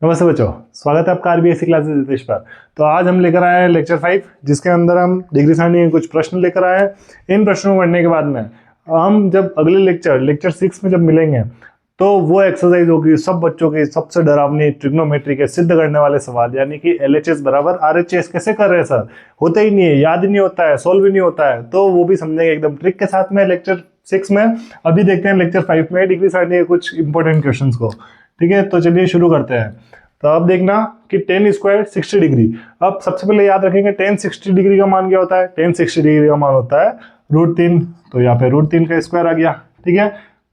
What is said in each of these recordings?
नमस्ते बच्चों, स्वागत है आपका आरबीएससी क्लासेस रितेश पर। तो आज हम लेकर आए हैं लेक्चर 5, जिसके अंदर हम डिग्री सारणी के कुछ प्रश्न लेकर आए हैं। इन प्रश्नों को पढ़ने के बाद में हम जब अगले लेक्चर 6 में जब मिलेंगे तो वो एक्सरसाइज होगी सब बच्चों की सबसे डरावनी ट्रिग्नोमेट्री के सिद्ध करने वाले सवाल, यानी कि LHS बराबर RHS कैसे कर रहे हैं सर, होता ही नहीं है, याद ही नहीं होता है, सोल्व ही नहीं होता है। तो वो भी समझेंगे एकदम ट्रिक के साथ में लेक्चर 6 में। अभी देखते हैं लेक्चर 5 में डिग्री सारणी के कुछ इंपॉर्टेंट क्वेश्चंस को। ठीक है, तो चलिए शुरू करते हैं। तो अब देखना कि tan स्क्वायर 60 डिग्री। अब सबसे पहले याद रखेंगे tan 60 डिग्री का मान क्या होता है। tan 60 डिग्री का मान होता है √3, तो यहाँ पे √3 का स्क्वायर आ गया। ठीक है,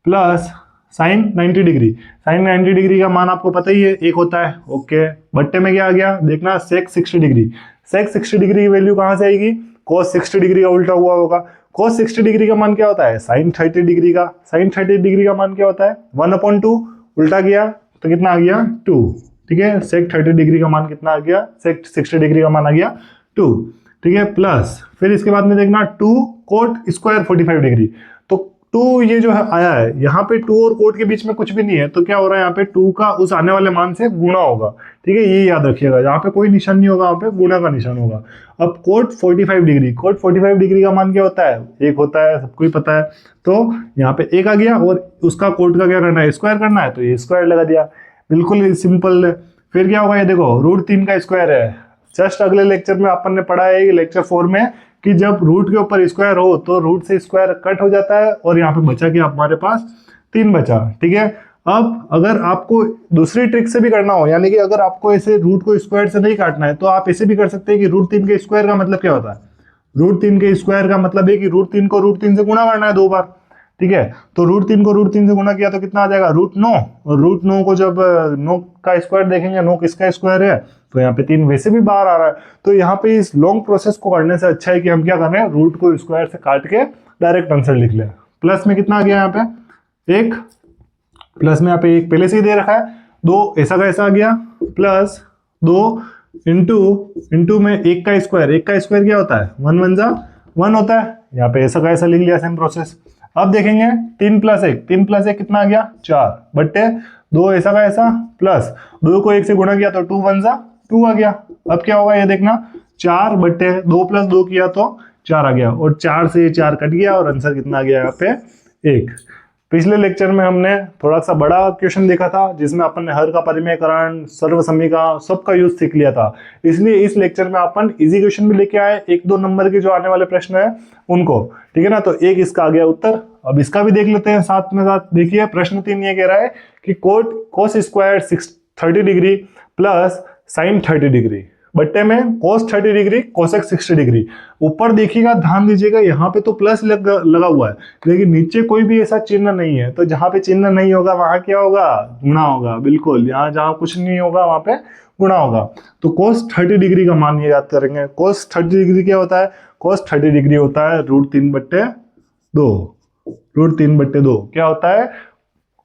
plus sin 90 degree. sin 90 degree का मान आपको पता ही है, 1 होता है। ओके, बट्टे में क्या आ गया देखना, sec 60 डिग्री। sec 60 डिग्री की वैल्यू कहाँ से आएगी, cos 60 डिग्री का उल्टा हुआ होगा। cos 60 डिग्री का मान क्या होता है, sin 30 डिग्री का। sin 30 डिग्री का मान क्या होता है, 1/2, उल्टा गया तो कितना आ गया 2। ठीक है, sec 30 डिग्री का मान कितना आ गया, sec 60 डिग्री का मान आ गया 2। ठीक है, प्लस फिर इसके बाद में देखना 2 cot स्क्वायर 45 डिग्री। तो 2 ये जो है आया है, यहाँ पे 2 और कोट के बीच में कुछ भी नहीं है, तो क्या हो रहा है यहाँ पे 2 का उस आने वाले मान से गुणा होगा। ठीक है, ये याद रखिएगा, यहाँ पे कोई निशान नहीं होगा, यहाँ पे गुणा का निशान होगा। अब कोट 45 डिग्री, कोट 45 डिग्री का मान क्या होता है, 1 होता है, सबको ही पता है। तो यहाँ पे 1 आ गया और उसका कोट का क्या करना है, स्क्वायर करना है, तो ये स्क्वायर लगा दिया, बिल्कुल सिंपल। फिर क्या होगा, ये देखो √3 का स्क्वायर है। जस्ट अगले लेक्चर में अपन ने पढ़ा है लेक्चर 4 में कि जब रूट के ऊपर स्क्वायर हो तो रूट से स्क्वायर कट हो जाता है और यहाँ पे बचा कि हमारे पास 3 बचा। ठीक है, अब अगर आपको दूसरी ट्रिक से भी करना हो, यानी कि अगर आपको ऐसे रूट को स्क्वायर से नहीं काटना है, तो आप ऐसे भी कर सकते हैं कि √3 के स्क्वायर का मतलब क्या होता है, √3 के स्क्वायर का मतलब है कि √3 को √3 से गुणा करना है 2 बार। ठीक है, तो √3 को √3 से गुणा किया तो कितना आ जाएगा, √9। और √9 को जब 9 का स्क्वायर देखेंगे, 9 किसका स्क्वायर है, तो यहाँ पे 3 वैसे भी बाहर आ रहा है। तो यहाँ पे इस लॉन्ग प्रोसेस को करने से अच्छा है कि हम क्या कर रहे हैं, रूट को स्क्वायर से काट के डायरेक्ट आंसर लिख लें। प्लस में कितना आ गया यहाँ पे 1, प्लस में यहाँ पे 1 पहले से ही दे रखा है, 2 ऐसा का ऐसा आ गया, प्लस 2 इंटू में 1 का स्क्वायर। 1 का स्क्वायर क्या होता है, 1 1 जा 1 होता है, यहाँ पे ऐसा का ऐसा लिख लिया, सेम प्रोसेस। अब देखेंगे 3 + 1, 3 + 1 कितना आ गया 4, बट्टे 2 ऐसा का ऐसा, प्लस 2 को 1 से गुणा किया तो 2 1 जा 2 आ गया। अब क्या होगा ये देखना, 4 बट्टे 2 + 2 किया तो 4 आ गया, और 4 से 4 कट गया और आंसर कितना आ गया यहाँ पे 1। पिछले लेक्चर में हमने थोड़ा सा बड़ा क्वेश्चन देखा था, जिसमें अपन ने हर का परिमेयकरण, सर्वसमीका सबका यूज सीख लिया था। इसलिए इस लेक्चर में अपन इजी क्वेश्चन भी लेके आए, 1-2 नंबर के जो आने वाले प्रश्न है उनको। ठीक है ना, तो एक इसका आ गया उत्तर। अब इसका भी देख लेते हैं साथ में साथ। देखिए प्रश्न 3 ये कह रहा है कि cos square 30 degree plus sin 30 degree, बट्टे में cos 30 डिग्री cosec 60 डिग्री। ऊपर देखिएगा, ध्यान दीजिएगा, यहाँ पे तो प्लस लगा हुआ है, लेकिन नीचे कोई भी ऐसा चिन्ह नहीं है। तो जहां पे चिन्ह नहीं होगा वहां क्या होगा, गुणा होगा। बिल्कुल, यहाँ जहां कुछ नहीं होगा वहां पे गुणा होगा। तो cos 30 डिग्री का मान ये याद करेंगे। cos 30 डिग्री क्या होता है, cos 30 डिग्री होता है √3/2। √3/2 क्या होता है,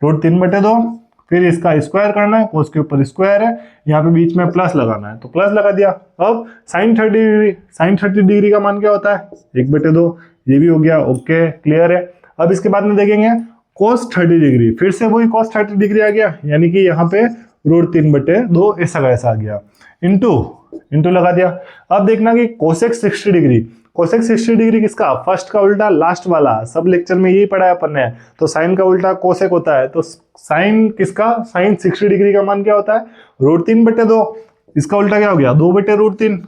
√3/2। फिर इसका स्क्वायर करना है, cos के ऊपर स्क्वायर है, यहाँ पे बीच में प्लस लगाना है, तो प्लस लगा दिया। अब sin 30 डिग्री का मान क्या होता है, 1/2, ये भी हो गया। ओके, क्लियर है। अब इसके बाद में देखेंगे cos 30 डिग्री, फिर से वही cos 30 डिग्री आ गया, यानी कि यहाँ पे √3/2 ऐसा का ऐसा आ गया, इंटू लगा दिया। अब देखना कि cosec 60 डिग्री, cosec 60 डिग्री किसका, फर्स्ट का उल्टा लास्ट वाला, सब लेक्चर में यही पढ़ा है अपन ने। तो साइन का उल्टा cosec होता है, तो साइन किसका, sin 60 डिग्री का मान क्या होता है, √3/2। इसका उल्टा क्या हो गया, 2/√3।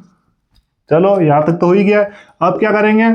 चलो यहाँ तक तो हो ही गया। अब क्या करेंगे,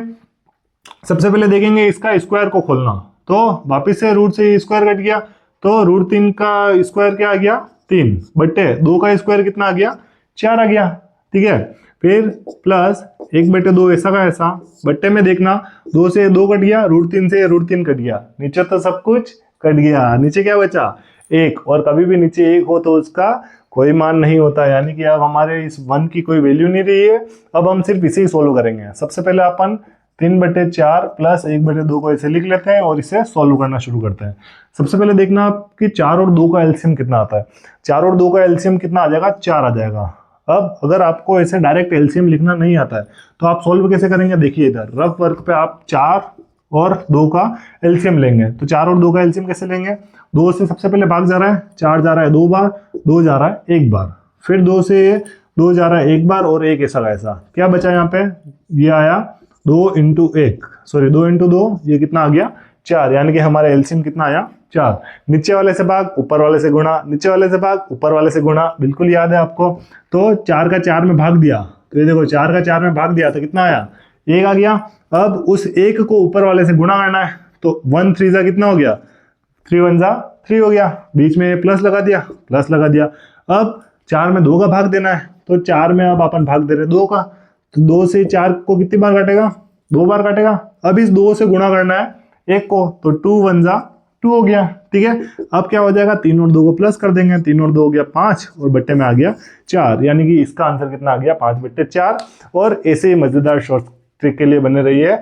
सबसे पहले देखेंगे इसका स्क्वायर को खोलना, तो वापिस से रूट से स्क्वायर कट गया, तो √3 का स्क्वायर क्या आ गया 3/2 का स्क्वायर कितना आ गया 4 आ गया। ठीक है, फिर प्लस 1/2 ऐसा का ऐसा, बट्टे में देखना 2 से 2 कट गया, √3 से √3 कट गया, नीचे तो सब कुछ कट गया, नीचे क्या बचा 1। और कभी भी नीचे 1 हो तो उसका कोई मान नहीं होता, यानी कि अब हमारे इस 1 की कोई वैल्यू नहीं रही है। अब हम सिर्फ इसे ही सोल्व करेंगे। सबसे पहले अपन 3/4 प्लस 1/2 को ऐसे लिख लेते हैं और इसे सोल्व करना शुरू करते हैं। सबसे पहले देखना कि 4 और 2 का एलसीएम कितना आता है। 4 और 2 का एलसीएम कितना आ जाएगा, 4 आ जाएगा। अब अगर आपको ऐसे डायरेक्ट एलसीएम लिखना नहीं आता है तो आप सोल्व कैसे करेंगे, देखिए इधर रफ वर्क पे आप 4 और 2 का एलसीएम लेंगे। तो 4 और 2 का एलसीएम कैसे लेंगे? 2 से सबसे पहले भाग जा रहा है, 4 जा रहा है 2 बार, 2 जा रहा है 1 बार, फिर 2 से 2 जा रहा है 1 बार और 1 ऐसा ऐसा। क्या बचा यहाँ पे? ये आया 2 इंटू 1, सॉरी 2 इंटू 2, ये कितना आ गया? 4, यानी कि हमारा एलसीएम कितना आया? 4। नीचे वाले से भाग, ऊपर वाले से गुणा, नीचे वाले से भाग, ऊपर वाले से गुणा, बिल्कुल याद है आपको। तो 4 का 4 में भाग दिया, तो ये देखो 4 का 4 में भाग दिया तो कितना आया? 1 आ गया। अब उस 1 को ऊपर वाले से गुणा करना है, तो 1 3 जा कितना हो गया? 3 1 जा 3 हो गया, बीच में प्लस लगा दिया, प्लस लगा दिया। अब 4 में 2 का भाग देना है, तो 4 में अब अपन भाग दे रहे 2 का, तो 2 से 4 को कितनी बार काटेगा? 2 बार काटेगा। अब इस 2 से गुणा करना है 1 को, तो 2 1 जा 2 हो गया, ठीक है। अब क्या हो जाएगा? 3 और 2 को प्लस कर देंगे, 3 और 2 हो गया 5 और बट्टे में आ गया 4, यानी कि इसका आंसर कितना आ गया? 5/4। और ऐसे ही मजेदार शॉर्ट ट्रिक के लिए बने रहिए,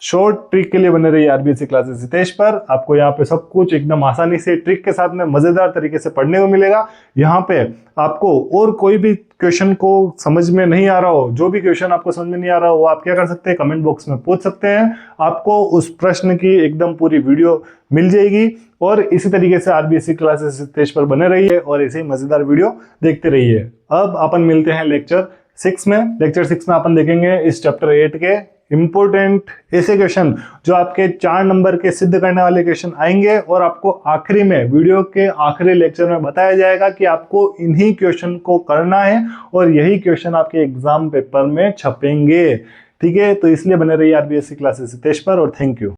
शॉर्ट ट्रिक के लिए बने रहिए आरबीएससी क्लासेस हितेश पर। आपको यहाँ पे सब कुछ एकदम आसानी से ट्रिक के साथ में मजेदार तरीके से पढ़ने को मिलेगा। यहाँ पे आपको और कोई भी क्वेश्चन को समझ में नहीं आ रहा हो, जो भी क्वेश्चन आपको समझ में नहीं आ रहा हो, वो आप क्या कर सकते हैं? कमेंट बॉक्स में पूछ सकते हैं, आपको उस प्रश्न की एकदम पूरी वीडियो मिल जाएगी। और इसी तरीके से आरबीएससी क्लासेस हितेश पर बने रहिए और ऐसे ही मजेदार वीडियो देखते रहिए। अब अपन मिलते हैं लेक्चर 6 में। लेक्चर 6 में अपन देखेंगे इस चैप्टर 8 के इंपोर्टेंट ऐसे क्वेश्चन जो आपके 4 नंबर के सिद्ध करने वाले क्वेश्चन आएंगे, और आपको आखिरी में, वीडियो के आखिरी लेक्चर में बताया जाएगा कि आपको इन्हीं क्वेश्चन को करना है और यही क्वेश्चन आपके एग्जाम पेपर में छपेंगे, ठीक है। तो इसलिए बने रहिए आरबीएससी क्लासेस हितेश पर, और थैंक यू।